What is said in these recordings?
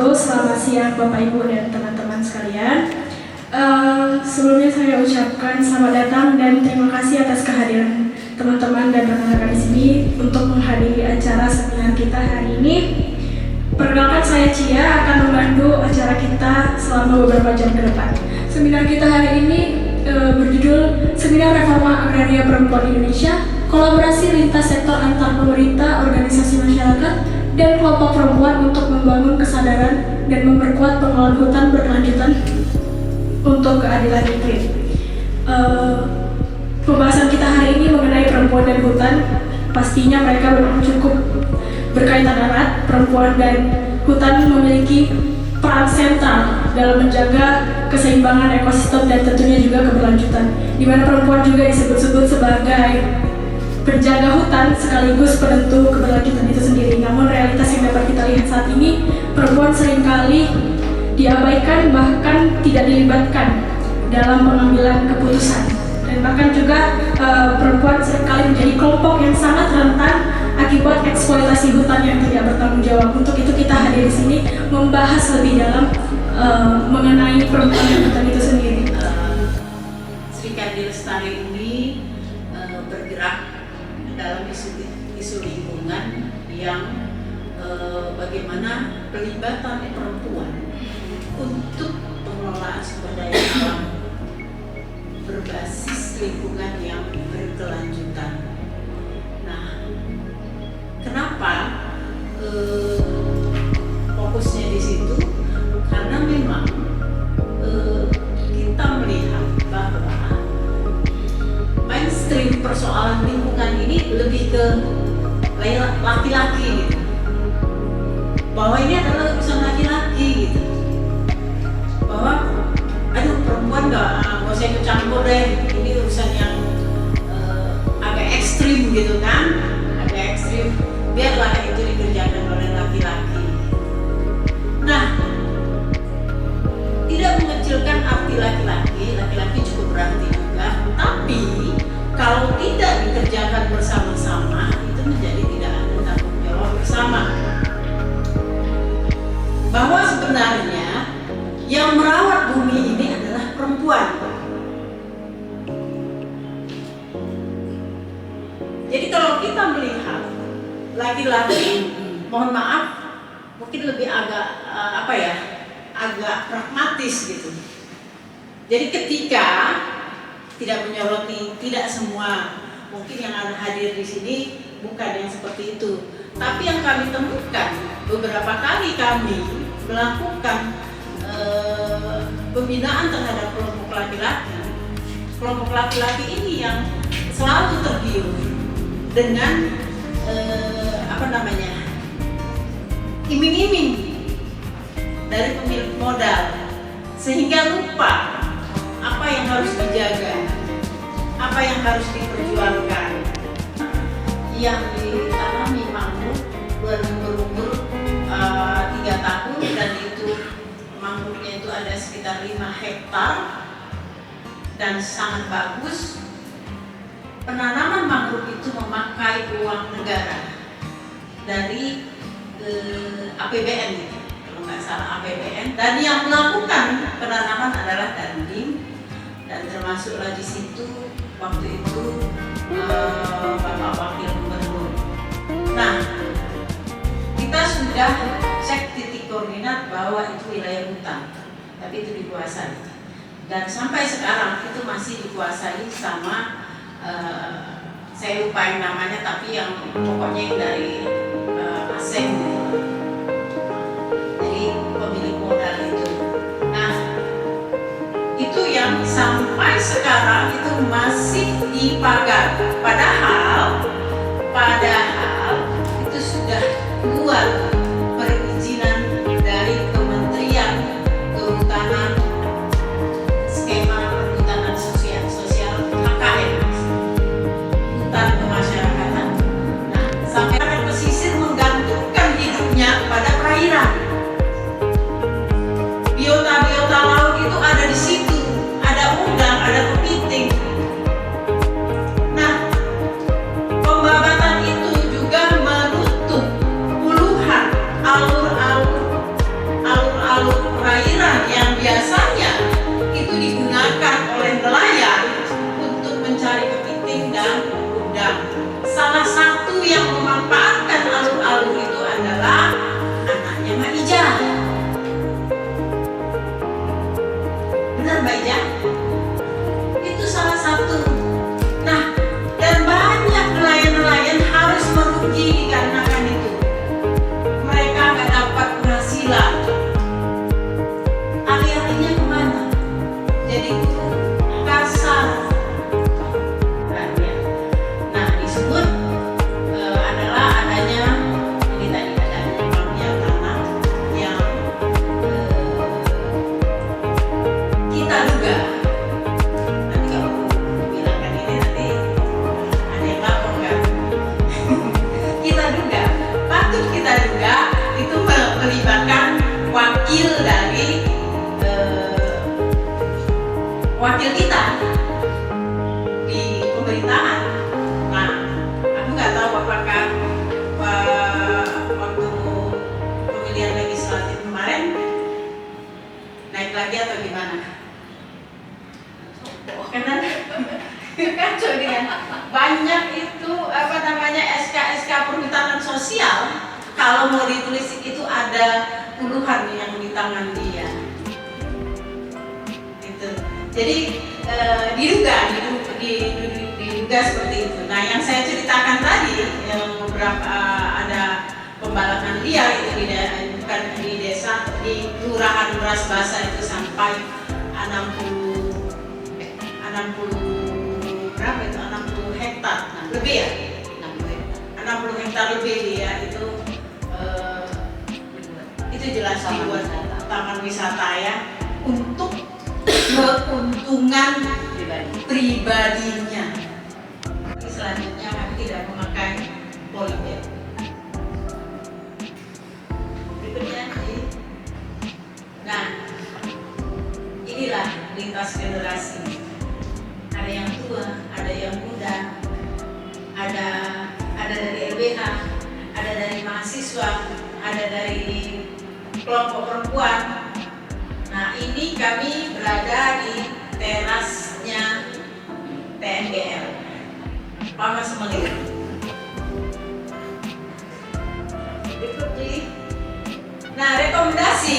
wabarakatuh. Selamat siang Bapak Ibu dan teman-teman sekalian. Sebelumnya saya ucapkan selamat datang dan terima kasih atas kehadiran teman-teman dan rekan-rekan di sini untuk menghadiri acara seminar kita hari ini. Perkenalkan, saya Cia akan memandu acara kita selama beberapa jam ke depan. Seminar kita hari ini berjudul Seminar Reforma Agraria Perempuan Indonesia, Kolaborasi Lintas Sektor Antar Pemerintah, Organisasi Masyarakat, dan kelompok perempuan untuk membangun kesadaran dan memperkuat pengelolaan hutan berkelanjutan untuk keadilan iklim. Pembahasan kita hari ini mengenai perempuan dan hutan. Pastinya mereka cukup berkaitan erat. Perempuan dan hutan memiliki peran sentral dalam menjaga keseimbangan ekosistem dan tentunya juga keberlanjutan, di mana perempuan juga disebut-sebut sebagai penjaga hutan sekaligus penentu keberlanjutan itu sendiri. Namun realitas yang dapat kita lihat saat ini, perempuan seringkali diabaikan, bahkan tidak dilibatkan dalam pengambilan keputusan, dan bahkan juga perempuan seringkali menjadi kelompok yang sangat rentan akibat eksploitasi hutan yang tidak bertanggung jawab. Untuk itu kita hadir di sini membahas lebih dalam mengenai perempuan dan hutan itu sendiri. Sri Kandi Lestari ini bergerak dalam isu lingkungan yang bagaimana pelibatan perempuan untuk pengelolaan sumber daya alam berbasis lingkungan yang berkelanjutan. Nah, kenapa fokusnya di situ? Karena memang kita melihat bahwa mainstream persoalan lingkungan ini lebih ke laki-laki gitu. Bahwa ini adalah urusan laki-laki gitu. Bahwa aduh, perempuan nggak usah ikut campur deh, ini urusan yang agak ekstrim gitu kan, agak ekstrim, biarlah itu dikerjakan oleh laki-laki. Nah, tidak mengecilkan arti laki-laki cukup berarti juga, tapi kalau tidak dikerjakan bersama-sama itu menjadi tidak ada tanggung jawab bersama. Bahwa sebenarnya yang merawat bumi ini adalah perempuan. Jadi kalau kita melihat laki-laki, mohon maaf, mungkin lebih agak agak pragmatis gitu. Jadi ketika tidak menyoroti, tidak semua, mungkin yang ada hadir di sini bukan yang seperti itu. Tapi yang kami temukan, beberapa kali kami melakukan pembinaan terhadap kelompok laki-laki. Kelompok laki-laki ini yang selalu tergiur dengan iming-iming dari pemilik modal, sehingga lupa apa yang harus dijaga, apa yang harus diperjuangkan. Yang ditanami mangrove berumur 3 tahun, dan itu mangrove-nya itu ada sekitar 5 hektar dan sangat bagus. Penanaman mangrove itu memakai uang negara dari APBN gitu, kalau nggak salah APBN, dan yang melakukan penanaman adalah Dandim, dan termasuklah di situ waktu itu Bapak Wakil Gubernur. Nah, kita sudah cek titik koordinat bahwa itu wilayah hutan, tapi itu dikuasai, dan sampai sekarang itu masih dikuasai sama saya lupa yang namanya, tapi yang pokoknya yang dari asing gitu. Jadi pemilik modal itu. Nah, itu yang sampai sekarang itu masih dipagar. Padahal itu sudah keluar perizinan dari Kementerian Kehutanan, skema perhutanan sosial KKN, hutan kemasyarakatan. Nah, sampai pesisir menggantungkan hidupnya pada perairan. Biota-biota laut itu ada di situ, ada udang, ada kepiting. Nah, pembabatan itu wakil dari wakil kita di pemerintahan. Nah, aku nggak tahu apakah waktu pemilihan legislatif kemarin naik lagi atau gimana? Karena kacau dengan banyak itu SK perhutanan sosial, kalau mau ditulis itu ada puluhan yang di tangan dia. Gitu. Jadi diduga seperti itu. Nah, yang saya ceritakan tadi yang beberapa ada pembalakan liar itu bukan di desa, di kelurahan Beras Basa itu sampai 60 berapa itu 60 hektar lebih ya, 60 hektar lebih dia itu jelas dibuat taman wisata ya untuk keuntungan pribadinya. Selanjutnya kami tidak memakai polybag. Berikutnya, nah inilah lintas generasi. Ada yang tua, ada yang muda, ada dari LBH, ada dari mahasiswa, ada dari kelompok perempuan. Nah, ini kami berada di terasnya TNGL Pamas Semelir. Nah, rekomendasi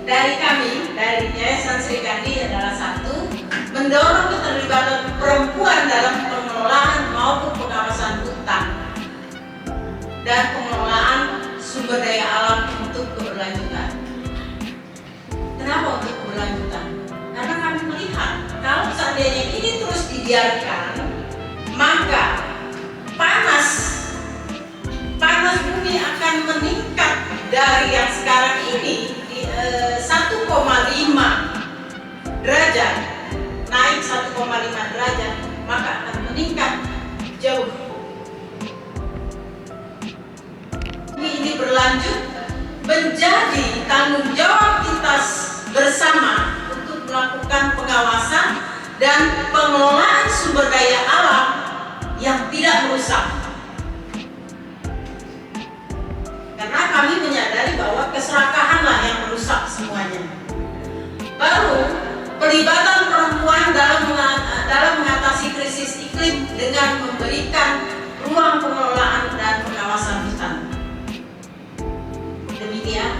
dari kami, dari Yayasan Sri Kandi adalah satu, mendorong keterlibatan perempuan dalam pengelolaan maupun pengawasan hutan dan pengelolaan sumber daya alam untuk keberlanjutan. Kenapa untuk keberlanjutan? Karena kami melihat kalau seandainya ini terus dibiarkan, maka panas bumi akan meningkat dari yang sekarang ini 1,5 derajat, naik 1,5 derajat, maka akan meningkat jauh. Ini berlanjut menjadi tanggung jawab kita bersama untuk melakukan pengawasan dan pengelolaan sumber daya alam yang tidak merusak. Karena kami menyadari bahwa keserakahanlah yang merusak semuanya. Baru pelibatan perempuan dalam mengatasi krisis iklim dengan memberikan ruang pengelolaan dan pengawasan hutan. Demikian.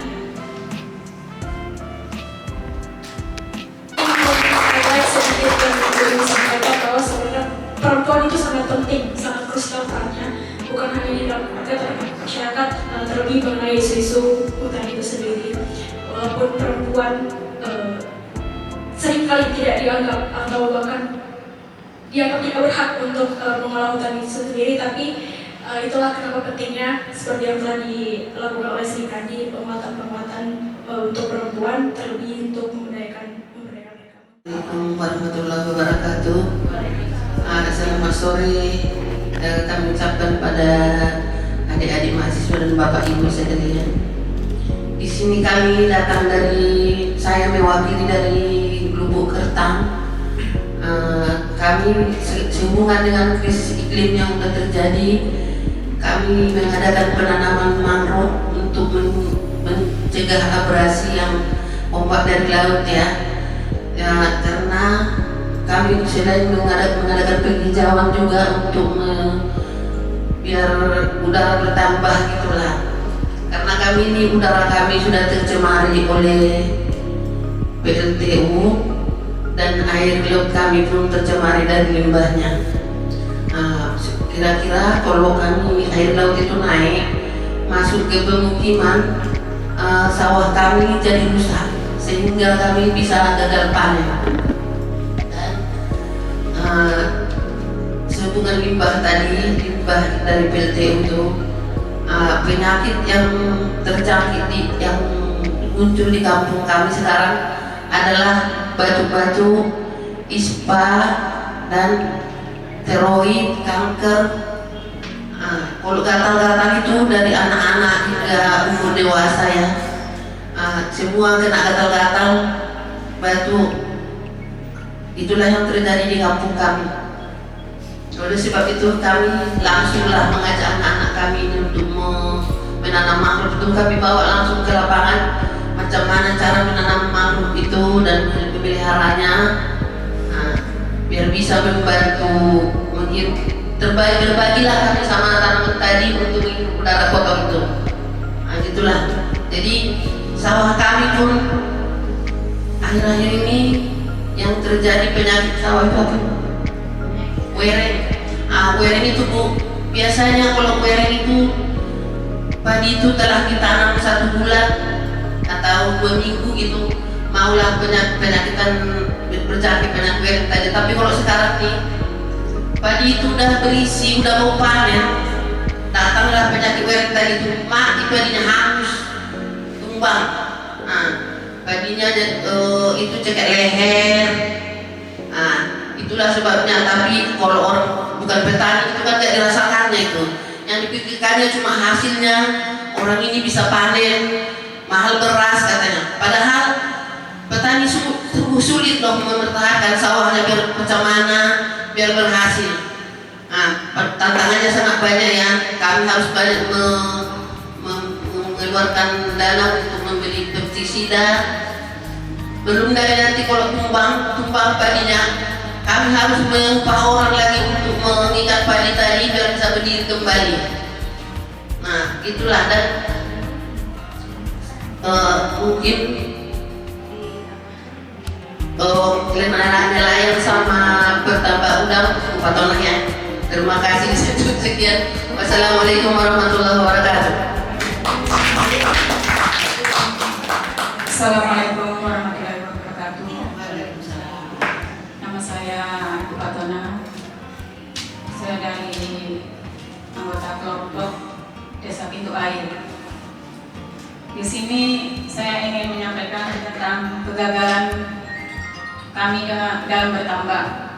Sedikit yang sampaikan bahwa sebenarnya perempuan itu sangat penting, sangat krusial perannya, bukan hanya di dalam keluarga tapi masyarakat, terlebih mengenai isu-isu hutan itu sendiri. Walaupun perempuan seringkali tidak dianggap atau bahkan dianggap tidak berhak untuk mengelola hutan itu sendiri, tapi itulah kenapa pentingnya seperti yang telah dilakukan oleh Sri Kandi, penguatan untuk perempuan, terlebih untuk memberdayakan mereka. Assalamualaikum warahmatullahi wabarakatuh. Selamat sore. Kami ucapkan pada adik-adik mahasiswa dan bapak ibu sekalian. Di sini kami datang saya mewakili dari Lubuk Kertang. Kami sehubungan dengan krisis iklim yang sudah terjadi, kami mengadakan penanaman mangrove untuk mencegah abrasi yang ombak dari laut ya. Karena kami selain mengadakan penghijauan juga untuk biar udara bertambah gitulah. Karena udara kami sudah tercemari oleh PLTU dan air laut kami pun tercemari dari limbahnya. Kira-kira kalau air laut itu naik masuk ke pemukiman, sawah kami jadi rusak sehingga kami bisa gagal panen. Dan sehubungan limbah dari PLTU itu, penyakit yang terjangkit yang muncul di kampung kami sekarang adalah batu-batu, ispa, dan tiroid, kanker. Kalau gatal-gatal itu dari anak-anak hingga umur dewasa ya. semua kena gatal-gatal, batuk. Itulah yang terjadi di kampung kami. Oleh sebab itu kami langsunglah mengajak anak-anak kami untuk menanam mangrove. Itu kami bawa langsung ke lapangan macam mana cara menanam mangrove itu dan memeliharanya, biar bisa membantu menghirup. Berbagilah kami sama tanaman tadi untuk menghirup udara kotor itu. Gitulah. Jadi sawah kami pun akhir-akhir ini yang terjadi penyakit sawah itu apa? Wereng. Wereng itu Bu, biasanya kalau wereng itu padi itu telah ditanam 1 bulan atau 2 minggu gitu, maulah penyakitan berjangkit penyakit wereng tadi. Tapi kalau sekarang nih padi itu udah berisi, udah mau panen, datanglah penyakit wereng tadi itu, mati padinya, hangus, tumbang. Padinya itu cekek leher. Itulah sebabnya. Tapi kalau orang bukan petani itu kan tidak dirasakannya itu. Yang dipikirkannya cuma hasilnya, orang ini bisa panen, mahal beras katanya. Padahal petani sungguh sulit loh mempertahankan sawahnya biar macam mana, biar berhasil. Tantangannya sangat banyak ya. Kami harus banyak mengeluarkan dana untuk membeli pestisida. Belum dari nanti kalau tumbang padinya, kami harus mengupah orang lagi untuk mengikat padi tadi biar bisa berdiri kembali. Itulah. Dan mungkin nelayan sama bertambah udang Pak Tonah ya. Terima kasih. Sekian. Wassalamualaikum warahmatullahi wabarakatuh. Assalamualaikum warahmatullahi wabarakatuh. Nama saya Ibu Fatona. Saya dari anggota kelompok Desa Pintu Air. Di sini saya ingin menyampaikan tentang kegagalan kami dalam bertambak.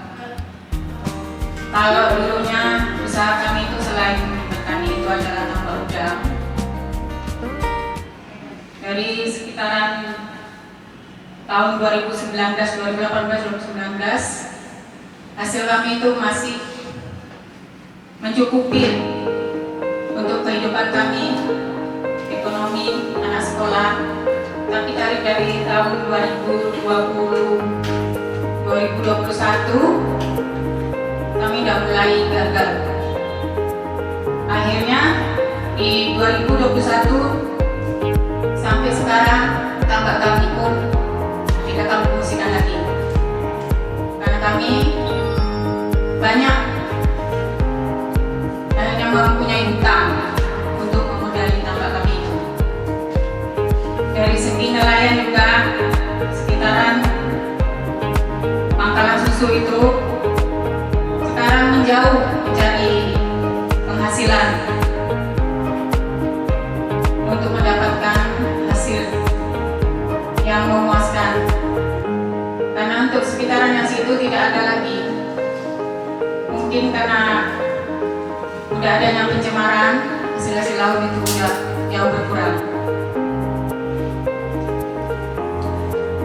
Kalau dulunya usaha kami itu selain bertani itu adalah tambak udang. Dari sekitaran tahun 2019, 2018, 2019 hasil kami itu masih mencukupi untuk kehidupan kami, ekonomi, anak sekolah. Tapi dari tahun 2020, 2021 kami sudah mulai gagal. Akhirnya di 2021 sampai sekarang tambak kami pun tidak kami fungsikan lagi karena kami banyak yang mempunyai hutang untuk memodali tambak kami itu. Dari segi nelayan juga sekitaran Pangkalan Susu itu sekarang menjauh mencari penghasilan untuk mendapatkan hasil yang memuaskan, karena untuk sekitaran yang situ tidak ada lagi. Mungkin karena udah adanya pencemaran, hasil laut itu udah jauh berkurang.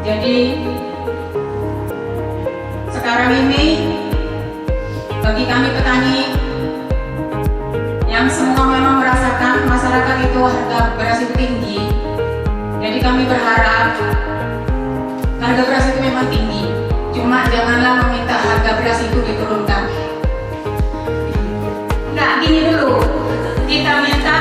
Jadi sekarang ini bagi kami petani yang semua memang merasakan masyarakat itu harga beras itu tinggi. Jadi kami berharap harga beras itu memang tinggi, cuma janganlah meminta harga beras itu diturunkan. Enggak, gini dulu, kita minta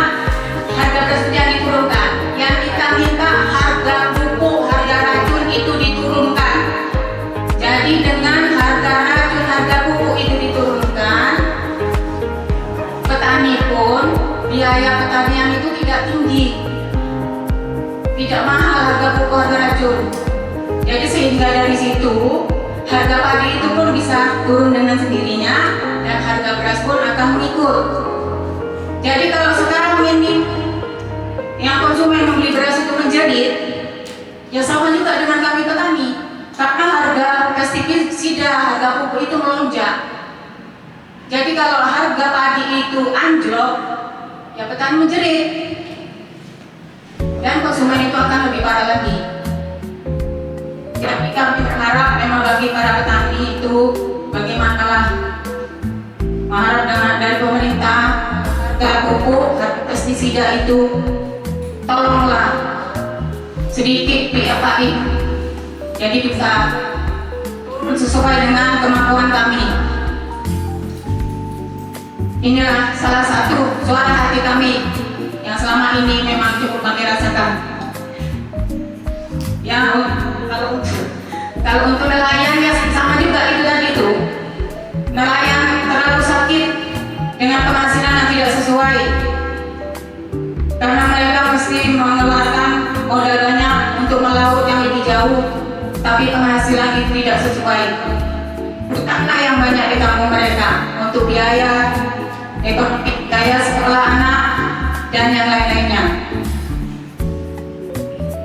harga beras itu yang diturunkan. Yang kita minta harga pupuk, harga racun itu diturunkan. Jadi dengan harga racun, harga pupuk itu diturunkan, petani pun biaya pertanian itu tidak tinggi, tidak mahal harga pupuk, harga racun. Jadi sehingga dari situ harga padi itu pun bisa turun dengan sendirinya dan harga beras pun akan mengikut. Jadi kalau sekarang ini yang konsumen membeli beras itu menjerit, ya sama juga dengan kami petani, karena harga pestisida, harga pupuk itu melonjak. Jadi kalau harga padi itu anjlok, ya petani menjerit dan konsumen itu akan lebih parah lagi. bisa itu tolonglah sedikit Pak I, jadi bisa sesuai dengan kemampuan kami. Inilah salah satu suara hati kami yang selama ini memang cukup kami rasakan. Ya, kalau untuk nelayan ya sama juga itu tadi itu. Nelayan terlalu sakit dengan penghasilan yang tidak sesuai. Karena mereka mesti mengeluarkan modal banyak untuk melaut yang lebih jauh, tapi penghasilan itu tidak sesuai. Utanglah yang banyak ditanggung mereka untuk biaya ekonomi, biaya sekolah anak, dan yang lain-lainnya.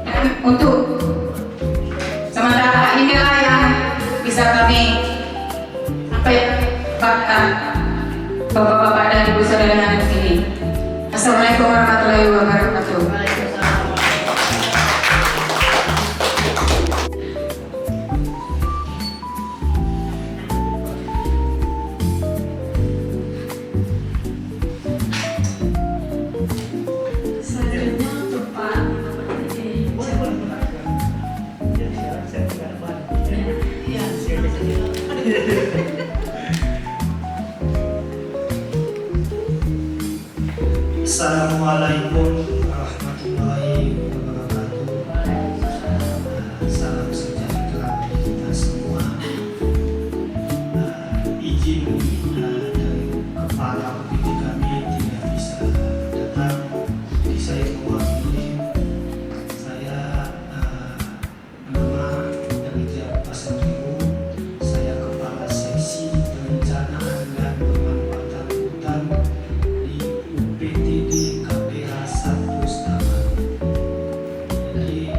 Dan untuk sementara inilah yang bisa kami sampaikan Bapak-bapak dan Ibu saudara yang ada di sini. Assalamualaikum warahmatullahi wabarakatuh. Selanjutnya untuk Pak Assalamualaikum warahmatullahi wabarakatuh. Salam sejahtera bagi kita semua. Izin dari kepala UPT kami tidak bisa datang, jadi saya mewakili. Saya nama dari Jawa Pasar Minggu. Saya kepala seksi perencanaan dan pemanfaatan hutan di UPTD KPH 1 Stabat. Jadi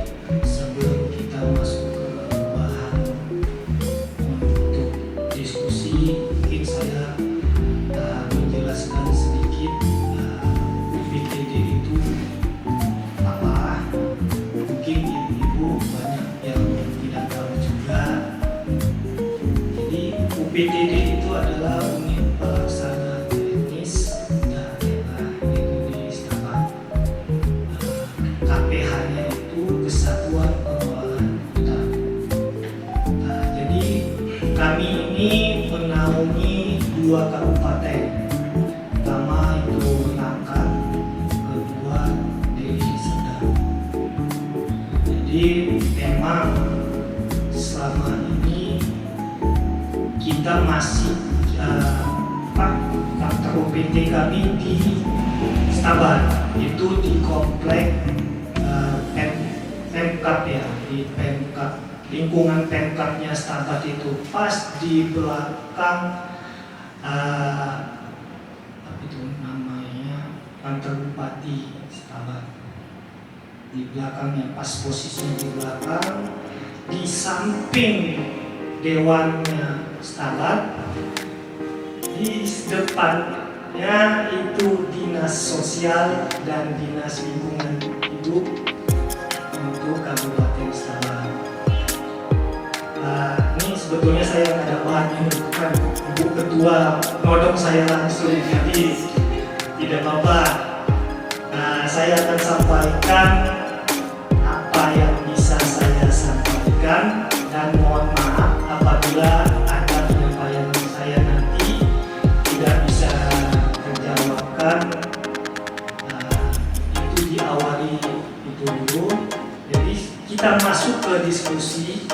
sebelum kita masuk ke bahan untuk diskusi, mungkin saya menjelaskan sedikit UPTD itu apa. Mungkin ibu-ibu banyak yang tidak tahu juga. Jadi UPTD itu adalah unit pelaksana teknis daerah itu di Stabat. KPH-nya itu Kesatuan Pengelolaan Hutan. Jadi kami ini menaungi 2 kabupaten. Pertama itu Nangka, kedua Deli Serdang. Jadi memang selama ini kita masih kantor UPT kami di Stabat, itu di komplek Pemkap ya, di Pemkap, lingkungan Pemkapnya Stabat itu pas di belakang apa itu namanya, kantor Bupati Stabat. Di belakangnya, pas posisinya di belakang, di samping Dewannya Stabat, di depannya itu Dinas Sosial dan Dinas Lingkungan Hidup untuk Kabupaten Stabat. Ini sebetulnya saya nggak ada bahannya, bukan Ibu Ketua nodong saya langsung, jadi tidak apa-apa. Saya akan sampaikan apa yang bisa saya sampaikan, dan mohon maaf apabila ada penyampaian saya nanti tidak bisa terjawabkan. Itu diawali itu dulu. Jadi kita masuk ke diskusi.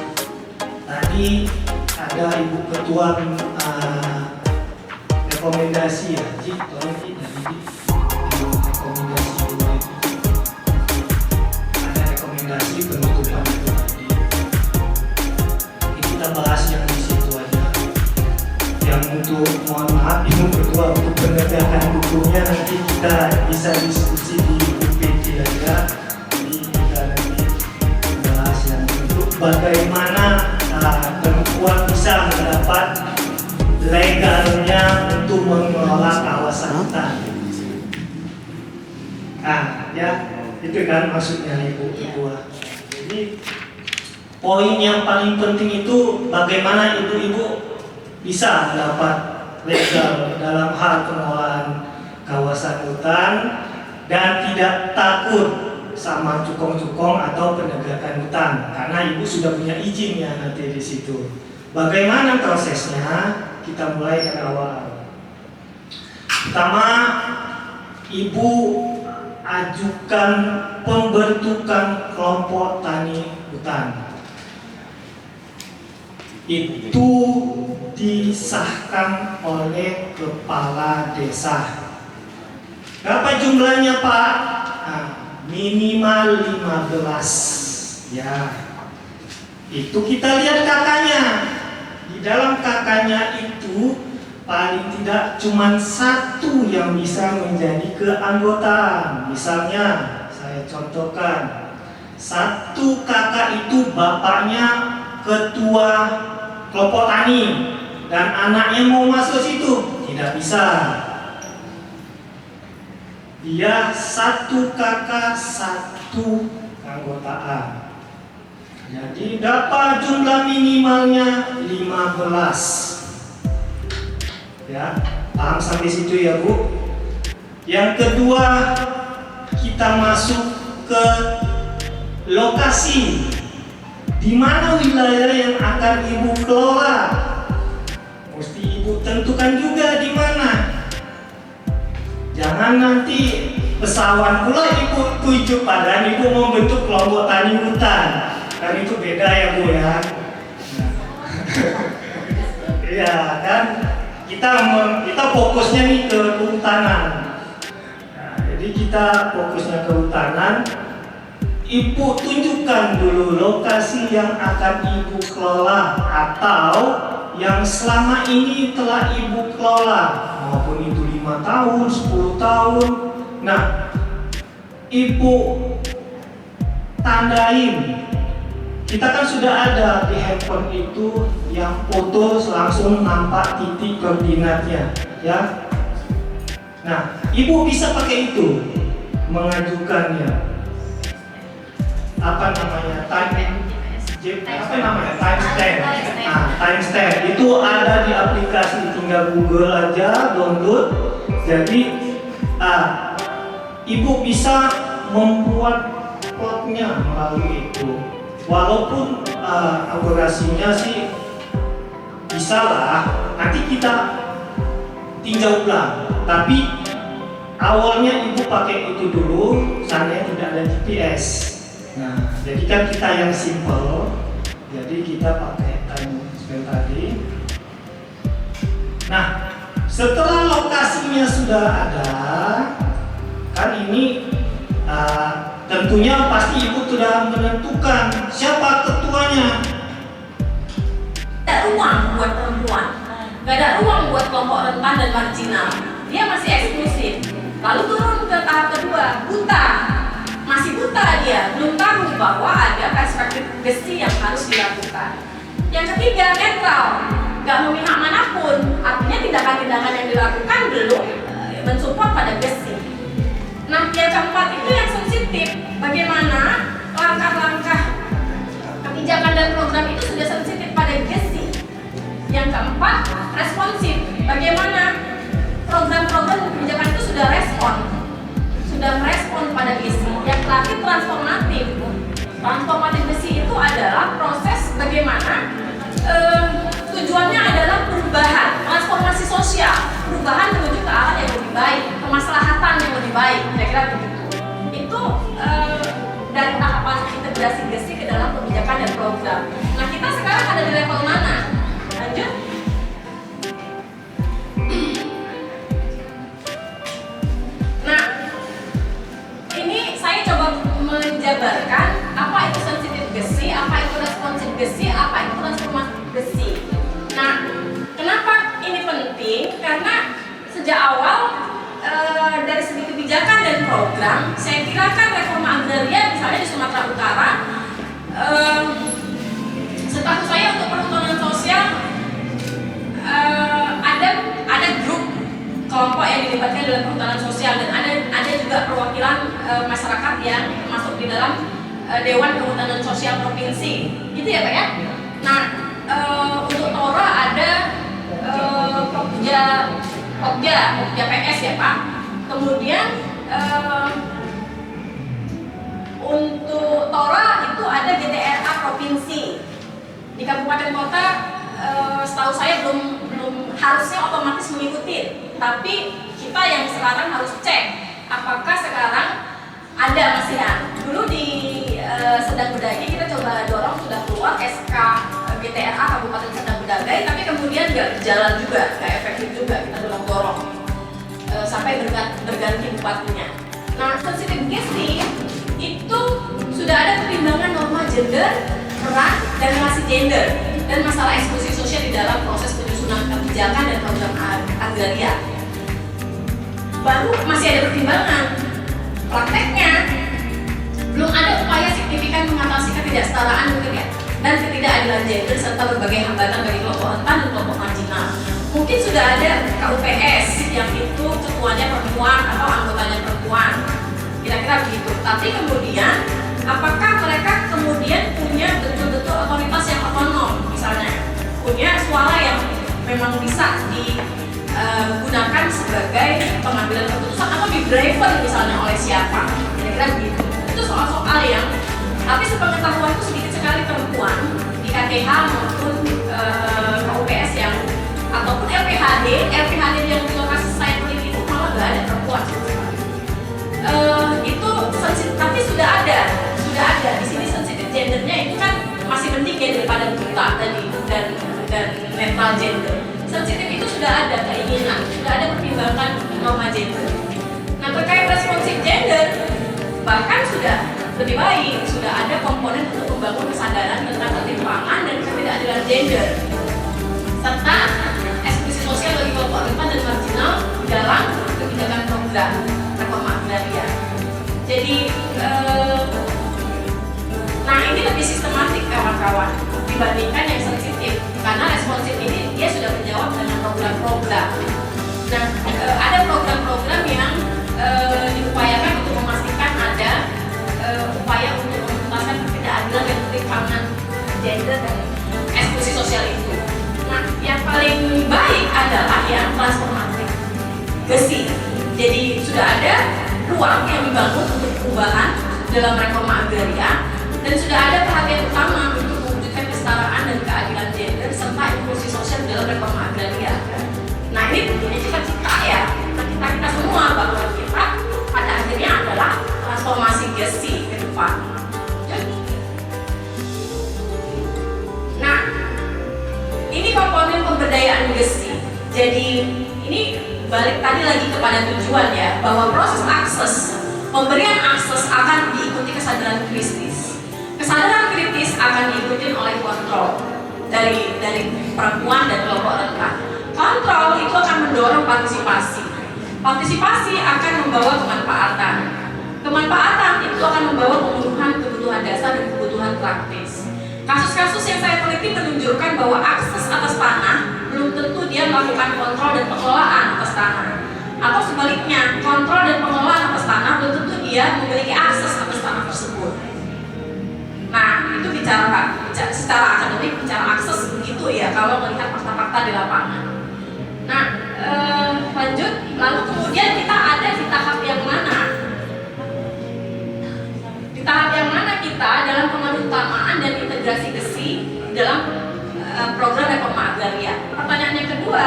Tadi ada Ibu Ketua rekomendasi ya, Ji, tolong Ji, dari Ji, rekomendasi dulu. Ada rekomendasi penutupan itu tadi. Jadi kita bahas yang di situ aja. Yang untuk, mohon maaf Ibu Ketua, untuk penegakan hukumnya nanti kita bisa diskusi di UPT aja. Jadi kita nanti bahas yang untuk bagaimana perempuan bisa mendapat legalnya untuk mengelola kawasan hutan. Ya, itu kan maksudnya Ibu Ketua. Jadi poin yang paling penting itu bagaimana ibu-ibu bisa mendapat legal dalam hal pengelolaan kawasan hutan, dan tidak takut sama cukong-cukong atau penegakan hutan karena ibu sudah punya izin ya nanti di situ. Bagaimana prosesnya? Kita mulai dari awal. Pertama, ibu ajukan pembentukan kelompok tani hutan. Itu disahkan oleh kepala desa. Berapa jumlahnya Pak? Nah, minimal 15 ya. Itu kita lihat kakaknya. Di dalam kakaknya itu paling tidak cuma satu yang bisa menjadi keanggotaan. Misalnya saya contohkan, satu kakak itu bapaknya ketua kelompok tani dan anaknya mau masuk situ, tidak bisa. Dia satu kakak satu keanggotaan. Jadi dapat jumlah minimalnya 15. Ya, paham sampai situ ya Bu? Yang kedua, kita masuk ke lokasi. Di mana wilayah yang akan ibu kelola? Mesti ibu tentukan juga di mana. Jangan nanti pesawat pula ibu tuju padahal ibu mau bentuk kelompok tani hutan. Kan itu beda ya Bu ya. Iya kan? Kita fokusnya nih ke kehutanan. Nah, jadi kita fokusnya ke kehutanan. Ibu tunjukkan dulu lokasi yang akan ibu kelola atau yang selama ini telah ibu kelola, maupun itu 5 tahun, 10 tahun. Nah, ibu tandain. Kita kan sudah ada di handphone itu yang foto langsung nampak titik koordinatnya, ya. Nah, ibu bisa pakai itu mengajukannya. Apa namanya? Timestamp. Nah, timestamp itu ada di aplikasi, tinggal Google aja, download. Jadi, ibu bisa membuat plotnya melalui itu. Walaupun akurasinya sih bisa lah, nanti kita tinjau ulang. Tapi awalnya ibu pakai itu dulu, seandainya tidak ada GPS. Nah, jadi kan kita yang simple, jadi kita pakai timestamp tadi. Nah, setelah lokasinya sudah ada, kan ini tentunya pasti ibu sudah menentukan siapa ketuanya. Ada ruang buat perempuan, gak ada ruang buat kelompok rentan dan marginal. Dia masih eksklusif. Lalu turun ke tahap kedua, buta. Masih buta dia, belum tahu bahwa ada perspektif gesti yang harus dilakukan. Yang ketiga, netral, gak memihak manapun. Artinya tindakan-tindakan yang dilakukan belum mensupport pada gesti. Nah, yang keempat itu yang sensitif. Bagaimana langkah-langkah kebijakan dan program itu sudah sensitif pada gesti. Yang keempat, responsif. Bagaimana program-program dan kebijakan itu sudah merespon pada gesti. Yang terakhir, transformatif. Transformatif gesti itu adalah proses bagaimana tujuannya adalah perubahan, transformasi sosial, perubahan menuju ke arah yang lebih baik, kemaslahatan yang lebih baik, kira-kira begitu. Itu dari tahapan integrasi gesti ke dalam kebijakan dan program. Nah, kita sekarang ada di level mana? Lanjut. Nah, ini saya coba menjabarkan apa itu sensitif gesti, apa itu responsif gesti, apa itu transformatif gesti. Nah, kenapa ini penting? Karena sejak awal dari segi kebijakan dan program, saya kira kan reforma agraria misalnya di Sumatera Utara, setahu saya untuk perhutanan sosial ada grup kelompok yang dilibatkan dalam perhutanan sosial dan ada juga perwakilan masyarakat yang masuk di dalam Dewan Perhutanan Sosial Provinsi, gitu ya Pak ya. Nah, untuk Tora ada Pokja PS ya Pak. Kemudian untuk Tora itu ada GTRA provinsi. Di kabupaten kota setahu saya belum harusnya otomatis mengikuti. Tapi kita yang sekarang harus cek apakah sekarang ada masih ya. Dulu di Sendang Bedagai kita coba dorong sudah keluar SK GTRA Kabupaten Sendang Bedagai, tapi kemudian nggak jalan juga, nggak efektif juga kita dorong sampai berganti bupatinya. Nah, sensitif gizi itu sudah ada pertimbangan norma gender, peran, dan relasi gender dan masalah eksklusi sosial di dalam proses penyusunan kebijakan dan program agraria. Baru masih ada pertimbangan. Prakteknya belum ada upaya signifikan mengatasi ketidaksetaraan dan ketidakadilan gender serta berbagai hambatan bagi kelompok rentan dan kelompok marginal. Mungkin sudah ada KUPS yang itu ketuanya perempuan atau anggotanya perempuan, kira-kira begitu. Tapi kemudian apakah mereka kemudian punya betul-betul otoritas yang otonom, misalnya punya suara yang memang bisa digunakan sebagai pengambilan keputusan atau di driver misalnya oleh siapa, kira-kira begitu. Itu soal-soal yang tapi sepengetahuan itu sedikit sekali perempuan di KTH maupun KUPS yang ataupun LPHD yang di lokasi saya teliti itu malah nggak ada perempuan. Itu sensitif, tapi sudah ada di sini sensitif gendernya itu kan masih penting ya daripada buta tadi dan netral gender. Sensitif itu sudah ada keinginan, sudah ada pertimbangan norma gender. Nah, terkait responsif gender bahkan sudah lebih baik, sudah ada komponen untuk membangun kesadaran tentang ketimpangan dan ketidakadilan gender serta eksklusi sosial bagi kelompok rentan dan marginal dalam kebijakan program reforma agraria. Jadi, nah ini lebih sistematik kawan-kawan dibandingkan yang sensitif karena responsif ini dia sudah menjawab dengan program-program. Nah, ada program-program yang diupayakan untuk memastikan ada upaya untuk menuntaskan ketidakadilan dan ketimpangan gender dan eksklusi sosial itu. Nah, yang paling baik adalah yang transformatif gesi. Jadi sudah ada ruang yang dibangun untuk perubahan dalam reforma agraria dan sudah ada perhatian utama untuk mewujudkan kesetaraan dan keadilan gender serta inklusi sosial dalam reforma agraria. Nah, ini tentunya cita-cita ya, cita-cita kita semua bahwa kita pada akhirnya adalah transformasi gesi ke depan. Nah, ini komponen pemberdayaan gesi. Jadi ini balik tadi lagi kepada tujuan ya, bahwa proses akses, pemberian akses akan diikuti kesadaran kritis. Kesadaran kritis akan diikuti oleh kontrol dari perempuan dan kelompok rentan. Kontrol itu akan mendorong partisipasi. Partisipasi akan membawa kemanfaatan. Kemanfaatan itu akan membawa pemenuhan kebutuhan dasar dan kebutuhan praktis. Kasus-kasus yang saya teliti menunjukkan bahwa akses atas tanah belum tentu dia melakukan kontrol dan pengelolaan atas tanah. Atau sebaliknya, kontrol dan pengelolaan atas tanah belum tentu dia memiliki akses atas tanah tersebut. Nah, itu bicara secara akademik, bicara akses begitu ya kalau melihat fakta-fakta di lapangan. Nah, lanjut, lalu kemudian kita ada di tahap yang mana? Di tahap yang mana kita dalam pemanutamaan dan integrasi gesi dalam program reforma agraria. Pertanyaan yang kedua,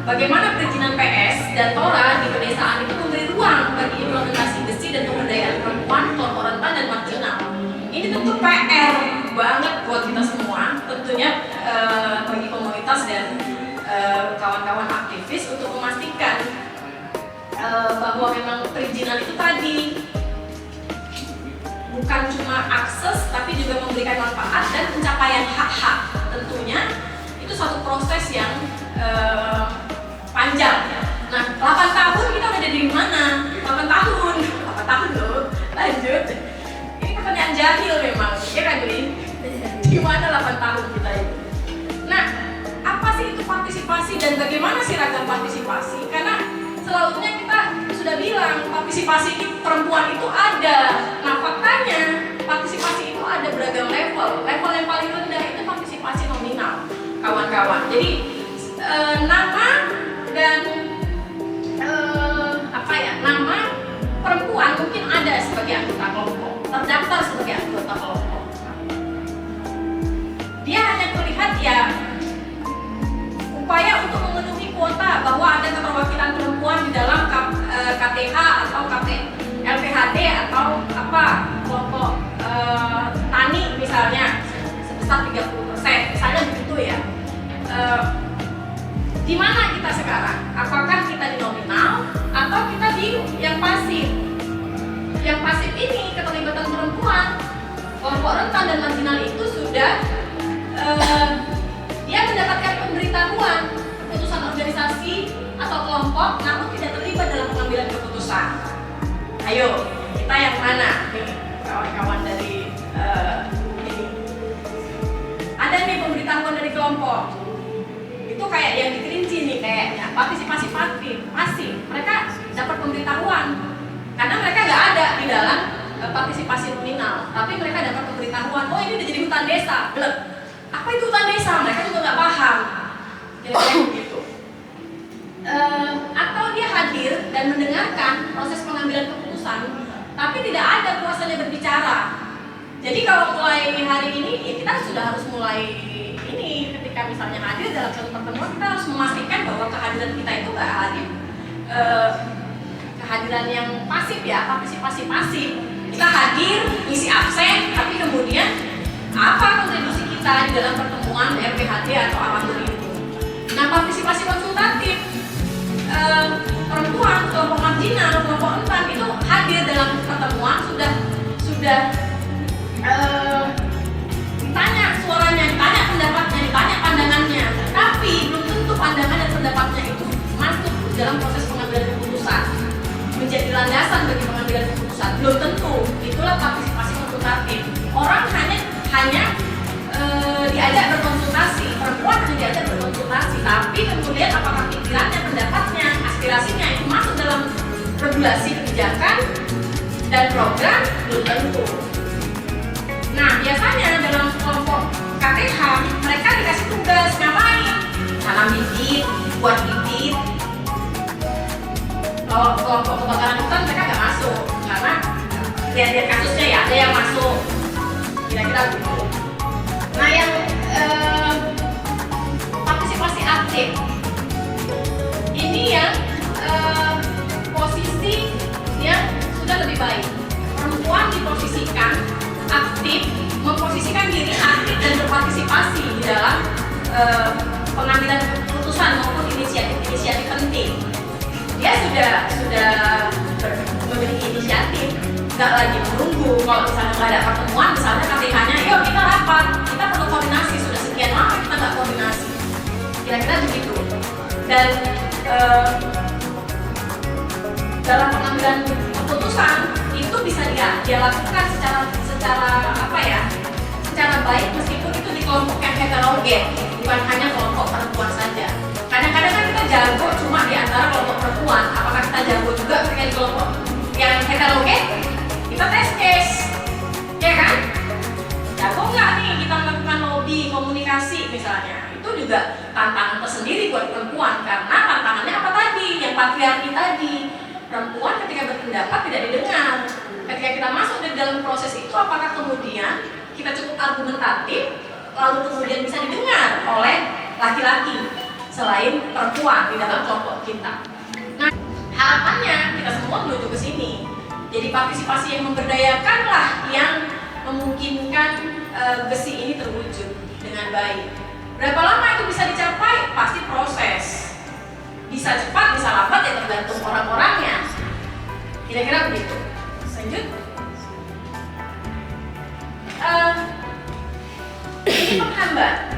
bagaimana perizinan PS dan Tora di pedesaan itu memberi ruang bagi implementasi gesi dan pemberdayaan perempuan, kelompok rentan dan marginal. Ini tentu PR banget buat kita semua, tentunya bagi komunitas dan kawan-kawan aktivis untuk memastikan bahwa memang perizinan itu tadi bukan cuma akses tapi juga memberikan manfaat dan pencapaian hak-hak. Tentunya itu satu proses yang panjang. Nah, 8 tahun kita udah di mana? 8 tahun loh. Lanjut. Ini pertanyaan jahil memang, ya kan Gini? Di mana 8 tahun kita ini? Nah, apa sih itu partisipasi dan bagaimana sih ragam partisipasi? Karena selalunya kita sudah bilang partisipasi perempuan itu ada. Nah, faktanya partisipasi itu ada beragam level. Level yang paling rendah itu partisipasi nominal, kawan-kawan. Jadi nama dan nama perempuan atau apa kelompok tani misalnya sebesar 30%, misalnya begitu ya. Di mana kita sekarang? Apakah kita di nominal atau kita di yang pasif? Yang pasif ini keterlibatan perempuan, kelompok rentan dan marginal itu sudah dia mendapatkan pemberitahuan keputusan organisasi atau kelompok, namun tidak terlibat dalam pengambilan keputusan. Ayo, kita yang mana nih kawan-kawan dari ini? Ada nih pemberitahuan dari kelompok. Itu kayak yang dikerinci nih kayaknya, partisipasi pasif. Mereka dapat pemberitahuan karena mereka nggak ada di dalam partisipasi nominal, tapi mereka dapat pemberitahuan, oh ini udah jadi hutan desa. Belum. Apa itu hutan desa? Mereka juga nggak paham. Kira-kira begitu. Atau dia hadir dan mendengarkan proses pengambilan keputusan, tapi tidak ada kuasanya berbicara. Jadi kalau mulai hari ini, ya kita sudah harus mulai ini. Ketika misalnya hadir dalam suatu pertemuan, kita harus memastikan bahwa kehadiran kita itu nggak hadir kehadiran yang pasif ya, partisipasi pasif. Kita hadir, isi absen, tapi kemudian apa kontribusi kita di dalam pertemuan RPHD atau amatur itu. Nah, partisipasi konsultatif, perempuan, kelompok marginal, kelompok rentan itu hadir dalam pertemuan, sudah ditanya suaranya, ditanya pendapatnya, ditanya pandangannya, tapi belum tentu pandangan dan pendapatnya itu masuk dalam proses pengambilan keputusan, menjadi landasan bagi pengambilan keputusan. Belum tentu. Itulah partisipasi konsultatif. Orang hanya diajak berkonsultasi, perempuan hanya diajak berkonsultasi, tapi kemudian apakah pikirannya, pendapatnya, aspirasinya itu masuk dalam regulasi kebijakan dan program, belum tentu. Nah, biasanya dalam kelompok KTH mereka dikasih tugas ngapain? Tanam bibit, buat bibit. Kalau kelompok kebakaran hutan mereka nggak masuk karena lihat kasusnya ya, ada yang masuk kira-kira begitu. Nah, yang partisipasi aktif ini yang posisi yang sudah lebih baik. Perempuan diposisikan aktif, memposisikan diri aktif dan berpartisipasi di dalam pengambilan keputusan maupun inisiatif penting. Dia sudah memiliki inisiatif, nggak lagi menunggu. Kalau misalnya nggak ada pertemuan, misalnya KTH-nya, yuk kita rapat, kita perlu koordinasi, sudah sekian lama kita nggak koordinasi, kira-kira begitu. Dan dalam pengambilan keputusan itu bisa dia lakukan secara baik meskipun itu di kelompok yang heterogen, bukan hanya kelompok perempuan saja. Kadang-kadang kan kita jago cuma di antara kelompok perempuan, apakah kita jago juga ketika di kelompok yang heterogen? Kita tes case, ya kan? Jago nggak nih kita melakukan lobby, komunikasi misalnya? Itu juga tantangan tersendiri buat perempuan, karena tantangannya apa tadi? Yang patriarki tadi. Perempuan ketika berpendapat tidak didengar. Ketika kita masuk di dalam proses itu, apakah kemudian kita cukup argumentatif, lalu kemudian bisa didengar oleh laki-laki selain perempuan di dalam kelompok kita? Nah, harapannya kita semua menuju ke sini. Jadi partisipasi yang memberdayakanlah yang memungkinkan besi ini terwujud dengan baik. Berapa lama itu bisa dicapai? Pasti proses. Bisa cepat, bisa lambat, ya tergantung orang-orangnya. Kira-kira begitu. Lanjut. Ini penghambat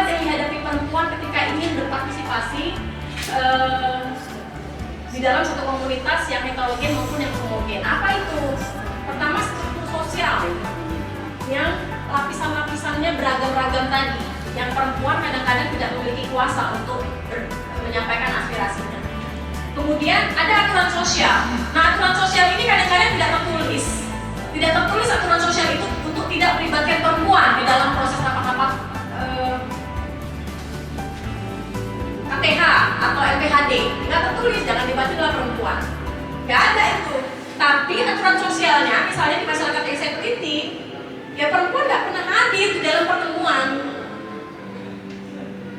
yang dihadapi perempuan ketika ingin berpartisipasi di dalam satu komunitas yang heterogen maupun yang homogen. Apa itu? Pertama, struktur sosial yang lapisan-lapisannya beragam-ragam tadi, yang perempuan kadang-kadang tidak memiliki kuasa untuk menyampaikan aspirasinya. Kemudian ada aturan sosial. Nah, aturan sosial ini kadang-kadang tidak tertulis. Tidak tertulis aturan sosial itu untuk tidak melibatkan perempuan di dalam proses rapat-rapat KTH atau LPHD. Tidak tertulis, jangan dibatkan perempuan. Tidak ada itu. Tapi aturan sosialnya, misalnya di masyarakat yang saya teliti, ya perempuan nggak pernah hadir di dalam pertemuan.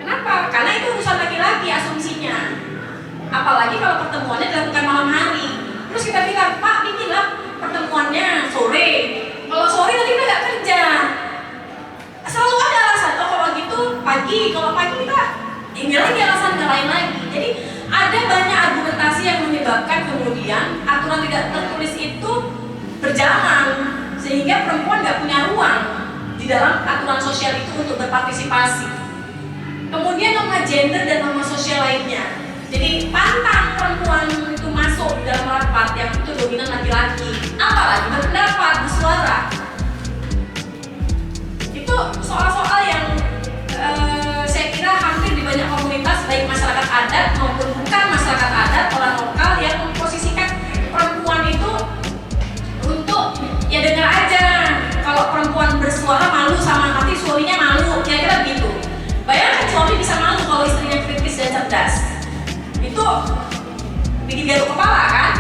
Kenapa? Karena itu urusan laki-laki asumsinya. Apalagi kalau pertemuannya dilakukan malam hari. Terus kita bilang, Pak, bikinlah perempuan nggak punya ruang di dalam aturan sosial itu untuk berpartisipasi. Kemudian norma gender dan norma sosial lainnya. Jadi pantang perempuan itu masuk di dalam rapat yang itu dominan laki-laki, apalagi berpendapat, bersuara. Itu soal-soal yang saya kira hampir di banyak komunitas, baik masyarakat adat maupun bukan masyarakat adat, orang lokal yang memposisikan perempuan itu untuk ya dengar aja. Kalau perempuan bersuara malu sama nanti suaminya malu, kira-kira gitu. Bayangkan suami bisa malu kalau istrinya kritis dan cerdas. Itu bikin garuk kepala kan?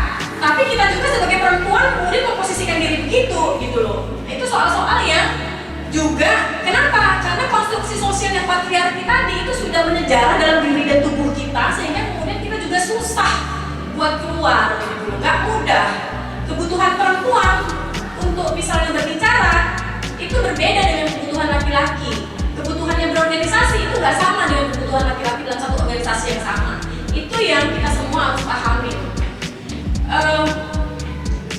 Tapi kita juga sebagai perempuan kemudian memposisikan diri begitu gitu loh. Itu soal-soal yang juga kenapa? Karena konstruksi sosial yang patriarki tadi itu sudah menyejarah dalam diri dan tubuh kita, sehingga kemudian kita juga susah buat keluar gitu loh. Gak mudah. Kebutuhan perempuan untuk misalnya berbicara itu berbeda dengan kebutuhan laki-laki. Kebutuhannya berorganisasi itu gak sama dengan kebutuhan laki-laki dalam satu organisasi yang sama. Itu yang kita semua harus pahami.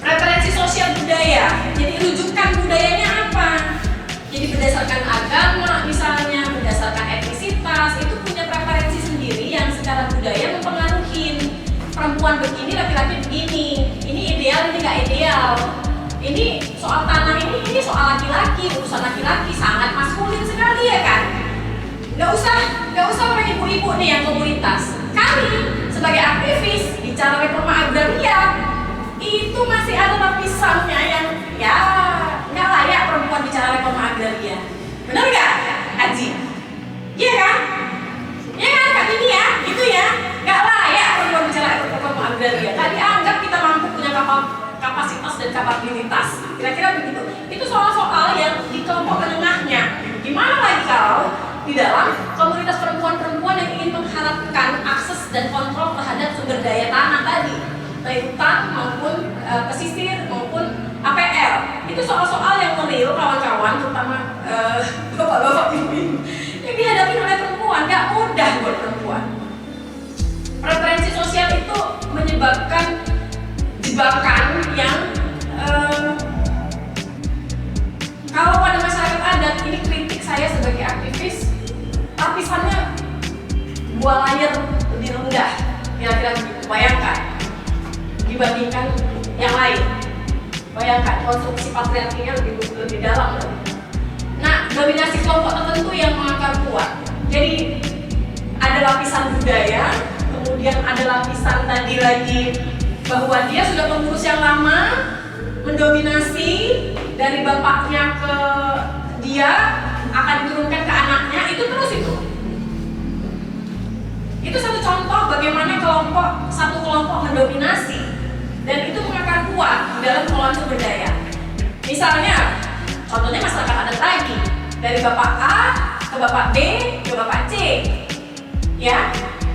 Referensi sosial budaya, jadi rujukan budayanya apa? Jadi berdasarkan agama misalnya, berdasarkan etnisitas, itu punya preferensi sendiri yang secara budaya mempengaruhi. Perempuan begini, laki-laki begini. Ini ideal, ini nggak ideal. Ini soal tanah ini soal laki-laki, urusan laki-laki sangat maskulin sekali ya kan? Nggak usah orang ibu-ibu nih yang komunitas. Kami sebagai aktivis bicara reforma agraria itu masih ada lapisannya yang ya nggak layak perempuan bicara reforma agraria. Benar nggak, Aji? Iya kan? Iya kan, Kak Dini ya? Itu ya, nggak layak perempuan bicara reforma agraria. Nggak dianggap kita mampu punya kapasitas dan kapabilitas. Kira-kira begitu. Itu soal-soal yang di kelompok menengahnya. Gimana lagi kalau di dalam komunitas perempuan-perempuan yang ingin mengharapkan akses dan kontrol terhadap sumber daya tanah tadi, baik hutan maupun pesisir maupun APL. Itu soal-soal yang real kawan-kawan, terutama bapak-bapak ini yang dihadapi oleh perempuan. Gak mudah buat perempuan. Preferensi sosial itu menyebabkan jebakan yang kalau pada masyarakat adat, ini kritik saya sebagai aktivis, lapisannya buah layar lebih rendah, kira-kira begitu. Bayangkan dibandingkan yang lain. Bayangkan konstruksi patriarkinya lebih dalam. Nah, dominasi kelompok tertentu yang mengakar kuat. Jadi ada lapisan budaya, kemudian ada lapisan tadi lagi bahwa dia sudah pengurus yang lama, mendominasi dari bapaknya ke dia, akan diturunkan ke anaknya, itu terus itu. Itu satu contoh bagaimana satu kelompok mendominasi dan itu mengakar kuat di dalam pengelolaan sumber daya. Misalnya, contohnya masyarakat adat lagi, dari bapak A ke bapak B ke bapak C, ya.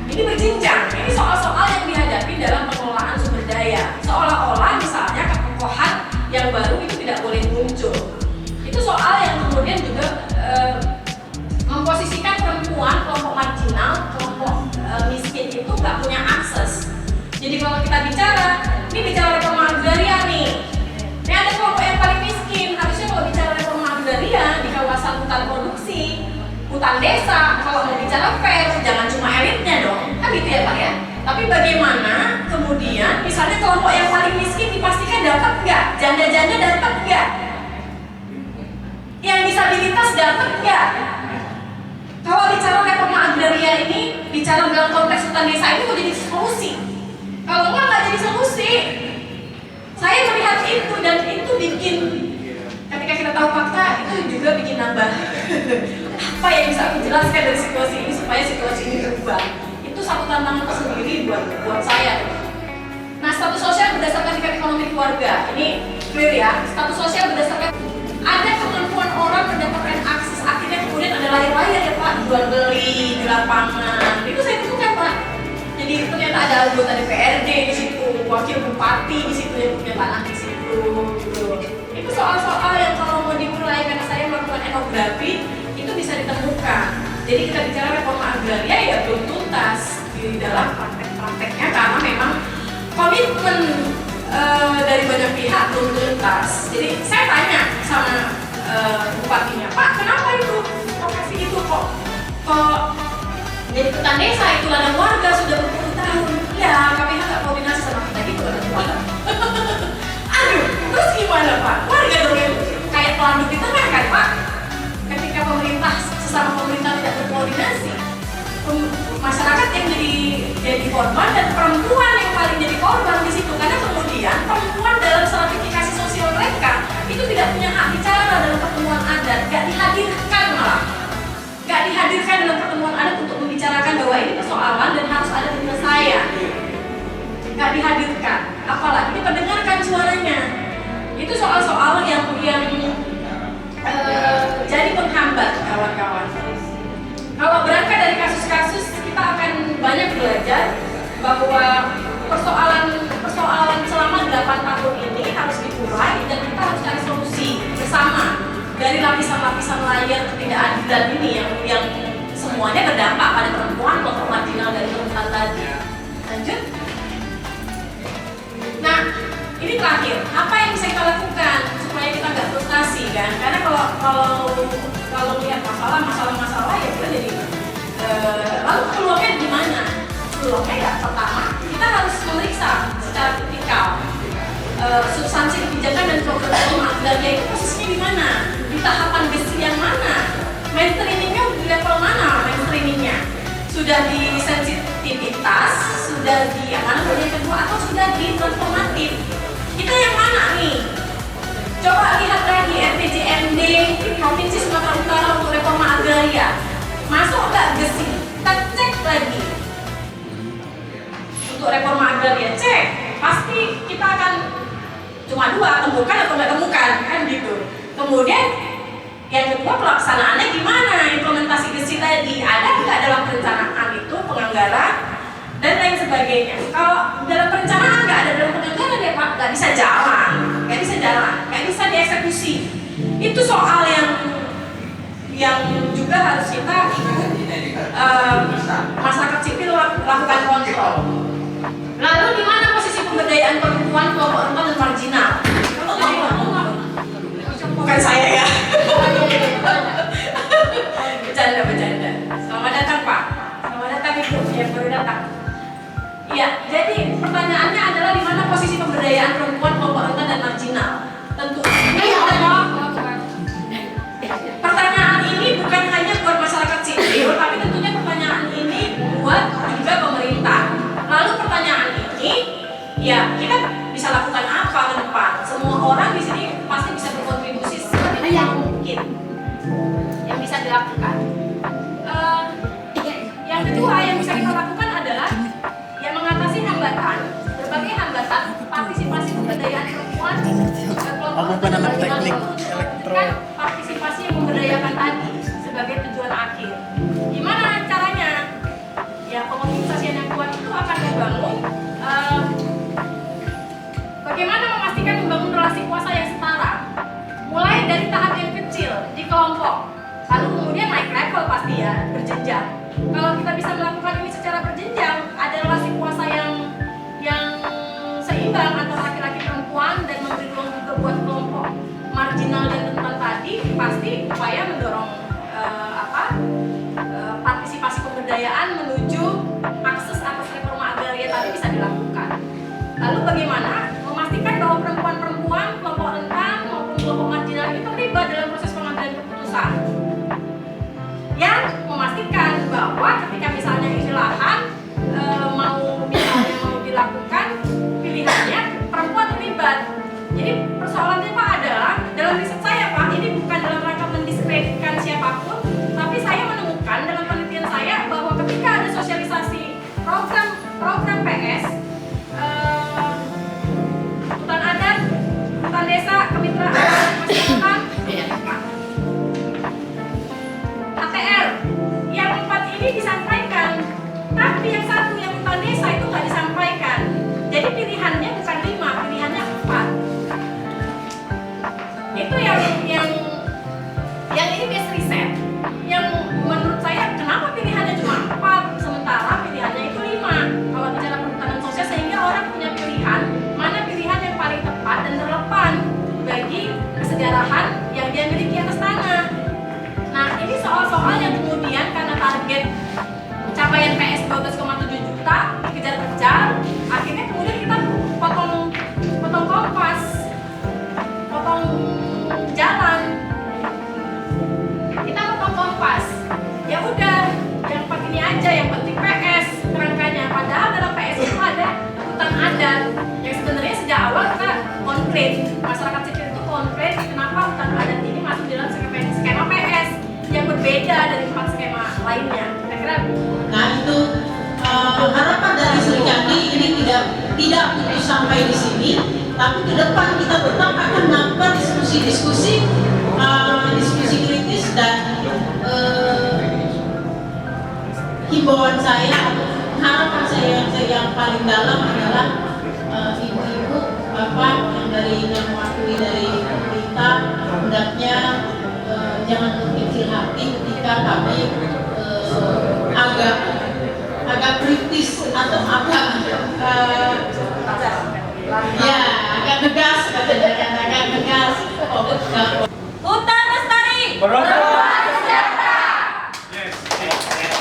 Ini berjenjang. Ini soal-soal yang dihadapi dalam pengelolaan sumber daya. Seolah-olah misalnya kekokohan yang baru itu tidak boleh muncul. Itu soal yang kemudian juga memposisikan perempuan, kelompok marginal, kelompok miskin itu nggak punya akses. Jadi kalau kita ini bicara reforma agraria nih. Ini ada kelompok yang paling miskin. Harusnya kalau bicara reforma agraria di kawasan hutan produksi, hutan desa, kalau mau bicara fair, jangan cuma elitnya dong. Kan gitu ya Pak ya. Tapi bagaimana kemudian misalnya kelompok yang paling miskin dipastikan dapat nggak? Janda-janda dapat nggak? Yang disabilitas dapat nggak? Kalau bicara reforma agraria ini, bicara dalam konteks hutan desa ini mau jadi solusi. Kalau nggak jadi solusi. Saya melihat itu dan itu bikin, ketika kita tahu fakta, itu juga bikin nambah apa yang bisa aku jelaskan dari situasi ini supaya situasi ini berubah. Itu satu tantangan tersendiri buat saya. Nah, status sosial berdasarkan tingkat ekonomi keluarga. Ini clear ya. Status sosial berdasarkan ada kemampuan orang mendapatkan akses, akhirnya kemudian ada layar-layar ya Pak, jual beli di lapangan. Itu saya temukan Pak. Jadi ternyata ada anggota DPRD di situ, wakil bupati di situ yang punya tanah di situ. Gitu. Itu soal-soal yang kalau mau dimulai karena saya melakukan etnografi itu bisa ditemukan. Jadi kita bicara reforma agraria ya belum tuntas di dalam praktek-prakteknya karena memang komitmen dari banyak pihak belum tuntas. Jadi saya tanya sama bupatinya, Pak, kenapa itu profesi itu kok jadi hutan desa itu ladang warga sudah berpuluh tahun? Ya, KPH nggak koordinasi sama kita gitu ladang warga. Aduh, terus gimana Pak? Warga dong yang kayak pelanduk di tengah kan Pak? Ketika pemerintah sesama pemerintah tidak berkoordinasi, masyarakat yang jadi korban dan perempuan yang paling jadi korban di situ, karena kemudian perempuan dalam stratifikasi sosial mereka itu tidak punya hak bicara dalam pertemuan adat, gak dihadirkan malah, gak dihadirkan dalam pertemuan adat untuk membicarakan bahwa ini persoalan dan harus ada penyelesaian, gak dihadirkan, apalagi diperdengarkan suaranya. Itu soal-soal yang jadi penghambat kawan-kawan. Kalau berangkat dari kasus-kasus, kita akan banyak belajar bahwa persoalan selama 8 tahun ini harus dimulai dan kita harus cari solusi bersama dari lapisan-lapisan layer ketidakadilan ini yang semuanya berdampak pada perempuan, kelompok marginal dari rentan tadi. Lanjut. Nah, ini terakhir, apa yang bisa kita lakukan supaya kita nggak frustasi kan? Karena kalau lihat masalah ya kita jadi lalu peluangnya di mana? Peluangnya ya pertama kita harus memeriksa secara kritikal substansi kebijakan dan program Agraria itu posisinya di mana? Di tahapan besi yang mana? Mainstreamingnya di level mana? Mainstreamingnya sudah di sensitivitas, sudah di yang kedua atau sudah di transformatif? Kita yang mana nih? Coba lihat lagi RPJMD Provinsi Sumatera Utara untuk reforma agraria. Masuk nggak besi? Kita cek lagi. Untuk reforma agraria, cek. Pasti kita akan cuma 2, temukan atau nggak temukan, kan gitu. Kemudian yang kedua, pelaksanaannya gimana? Implementasi besi tadi ada nggak dalam perencanaan itu, penganggaran dan lain sebagainya. Kalau dalam perencanaan nggak ada dalam penganggaran ya Pak, nggak bisa jalan, nggak bisa dieksekusi. Itu soal yang juga harus kita masyarakat sipil lakukan kontrol. Lalu di mana posisi pemberdayaan perempuan, kelompok rentan dan marginal? Kalau tadi ngomong bukan saya ya. Bercanda. Selamat datang Pak. Selamat datang Ibu yang baru datang. Iya, jadi pertanyaannya adalah di mana posisi pemberdayaan perempuan, kelompok rentan dan marginal? Tentu pertanyaan ini bukan hanya buat masyarakat sipil, tapi tentunya pertanyaan ini buat juga pemerintah. Lalu pertanyaan ini, ya kita bisa lakukan apa ke depan? Semua orang di sini pasti bisa berkontribusi sebisa mungkin yang bisa dilakukan. Yang kedua yang bisa kita lakukan adalah yang mengatasi berbagai hambatan partisipasi pemberdayaan perempuan, kelompok dan marginal untuk partisipasi yang memberdayakan tadi sebagai tujuan akhir. Gimana caranya? Ya pengorganisasian yang kuat itu akan membangun bagaimana memastikan membangun relasi kuasa yang setara, mulai dari tahap yang kecil di kelompok, lalu kemudian naik level pasti ya, berjenjang. Kalau kita bisa melakukan ini secara berjenjang, ada relasi kuasa yang seimbang antara laki-laki perempuan dan memberi ruang juga buat kelompok marginal dan rentan tadi, pasti upaya mendorong partisipasi pemberdayaan menuju akses atas reforma agraria tadi bisa dilakukan. Lalu bagaimana memastikan bahwa perempuan-perempuan, kelompok rentan maupun kelompok marginal itu terlibat dalam proses pengambilan keputusan, yang memastikan bahwa ketika misalnya ini lahan mau dilakukan pilihannya perempuan terlibat. Jadi persoalannya Pak adalah dalam riset saya Pak, ini bukan dalam rangka mendiskreditkan siapapun, tapi saya menemukan dalam penelitian saya bahwa ketika ada sosialisasi program PS, hutan adat, hutan desa, kemitraan masyarakat, ya udah yang pakai ini aja, yang penting PS kerangkanya. Padahal dalam PS itu ada hutan adat yang sebenarnya sejak awal kita komplain, masyarakat sipil itu komplain kenapa hutan adat ini masuk dalam skema PS yang berbeda dari 4 skema lainnya. Kira-kira Nah itu harapan dari Serikandi ini tidak putus sampai di sini, tapi ke depan kita tetap akan melakukan diskusi kritis dan himbauan saya, harapan saya yang paling dalam adalah ibu-ibu, bapak yang mewakili dari pemerintah, hendaknya jangan berkecil hati ketika kami agak kritis atau agak agak tegas, agak tegas. hutan lestari, Berapa? sejahtera. Yes.